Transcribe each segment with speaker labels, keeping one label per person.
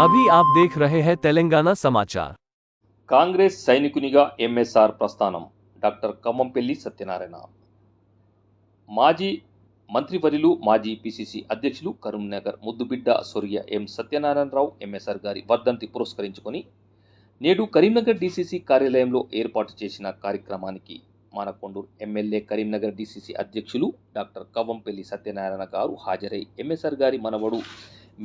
Speaker 1: अभी आप देख रहे हैं तेलंगाना समाचार।
Speaker 2: కాంగ్రెస్ సైనికునిగా ఎంఎస్ఆర్ ప్రస్థానం డాక్టర్ కమ్మంపల్లి సత్యనారాయణ. మాజీ మంత్రివర్యులు మాజీ పిసిసి అధ్యక్షులు కరీంనగర్ ముద్దుబిడ్డ స్వర్గీయ ఎం సత్యనారాయణరావు ఎంఎస్ఆర్ గారి వర్ధంతి పురస్కరించుకొని నేడు కరీంనగర్ డిసిసి కార్యాలయంలో ఏర్పాటు చేసిన కార్యక్రమానికి మానకొండూరు ఎమ్మెల్యే కరీంనగర్ డిసిసి అధ్యక్షులు డాక్టర్ కవ్వంపల్లి సత్యనారాయణ గారు హాజరై ఎంఎస్ఆర్ గారి మనవడు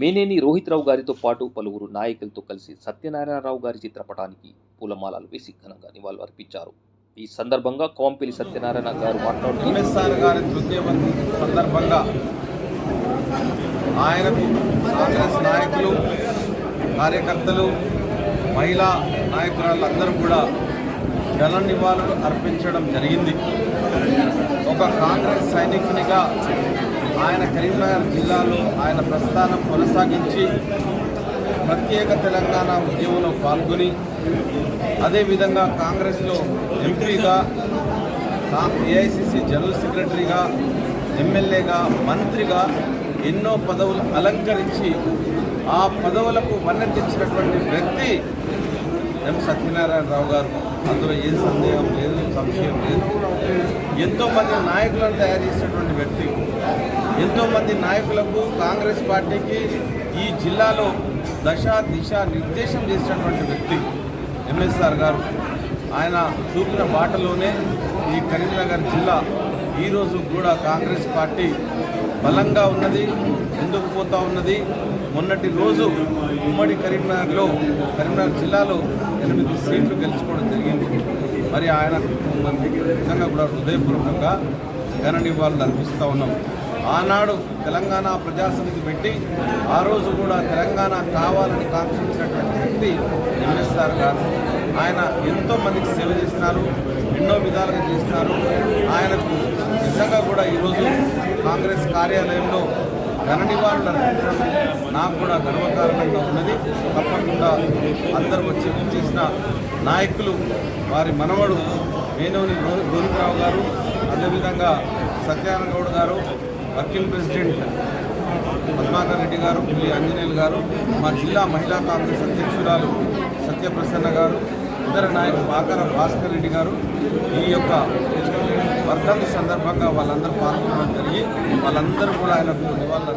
Speaker 2: మేనేని రోహిత్ రావు గారితో పాటు పలువురు నాయకులతో కలిసి సత్యనారాయణరావు గారి చిత్రపటానికి పూలమాలలు వేసి ఘనంగా నివాళులర్పించారు. ఈ సందర్భంగా కవ్వంపల్లి సత్యనారాయణ గారు మాట్లాడుతూ
Speaker 3: ఎంఎస్ఆర్ గారి తృతీయవంతి సందర్భంగా ఆయనకు కాంగ్రెస్ నాయకులు, కార్యకర్తలు, మహిళా నాయకురాళ్ళందరూ కూడా ఘన నివాళులు అర్పించడం జరిగింది. ఒక కాంగ్రెస్ సైనికునిగా ఆయన కరీంనగర్ జిల్లాలో ఆయన ప్రస్థానం కొనసాగించి ప్రత్యేక తెలంగాణ ఉద్యమంలో పాల్గొని అదేవిధంగా కాంగ్రెస్లో ఎంపీగా, ఏఐసిసి జనరల్ సెక్రటరీగా, ఎమ్మెల్యేగా, మంత్రిగా ఎన్నో పదవులు అలంకరించి ఆ పదవులకు వన్నె తెచ్చినటువంటి వ్యక్తి ఎం సత్యనారాయణరావు గారు. అందులో ఏ సందేహం లేదు, సంశయం లేదు. ఎంతోమంది నాయకులను తయారు చేసినటువంటి వ్యక్తి, ఎంతోమంది నాయకులకు, కాంగ్రెస్ పార్టీకి ఈ జిల్లాలో దశ దిశ నిర్దేశం చేసినటువంటి వ్యక్తి ఎంఎస్ఆర్ గారు. ఆయన చూపిన బాటలోనే ఈ కరీంనగర్ జిల్లా ఈరోజు కూడా కాంగ్రెస్ పార్టీ బలంగా ఉన్నది, ముందుకు పోతూ ఉన్నది. మొన్నటి రోజు ఉమ్మడి కరీంనగర్ జిల్లాలో 8 సీట్లు గెలుచుకోవడం జరిగింది. మరి ఆయన నిజంగా కూడా హృదయపూర్వకంగా ఘన నివాళులు అర్పిస్తూ ఉన్నాం. ఆనాడు తెలంగాణ ప్రజాసమితి పెట్టి ఆ రోజు కూడా తెలంగాణ కావాలని కాంక్షించినటువంటి వ్యక్తి ఎంఎస్ఆర్ గారు. ఆయన ఎంతో మందికి సేవ చేస్తున్నారు, ఎన్నో విధాలుగా చేస్తున్నారు. ఆయనకు నిజంగా కూడా ఈరోజు కాంగ్రెస్ కార్యాలయంలో ఘన నివాళులు అర్పించడం నాకు కూడా గర్వకారణంగా ఉన్నది. తప్పకుండా అందరూ వచ్చి చేసిన నాయకులు, వారి మనవడు మేనేని రోహిత్ రావు గారు, అదేవిధంగా సత్యనారాయణ గౌడ్ గారు, వర్కింగ్ ప్రెసిడెంట్ పద్మాకర్ రెడ్డి గారు, పులి ఆంజనేయులు గారు, మా జిల్లా మహిళా కాంగ్రెస్ అధ్యక్షురాలు సత్యప్రసన్న గారు, ఇతర నాయకులు ఆకార భాస్కర్ రెడ్డి గారు ఈ యొక్క వర్ధంతి సందర్భంగా వాళ్ళందరూ పాల్గొనడం జరిగి వాళ్ళందరూ కూడా ఆయనకు నివాళులు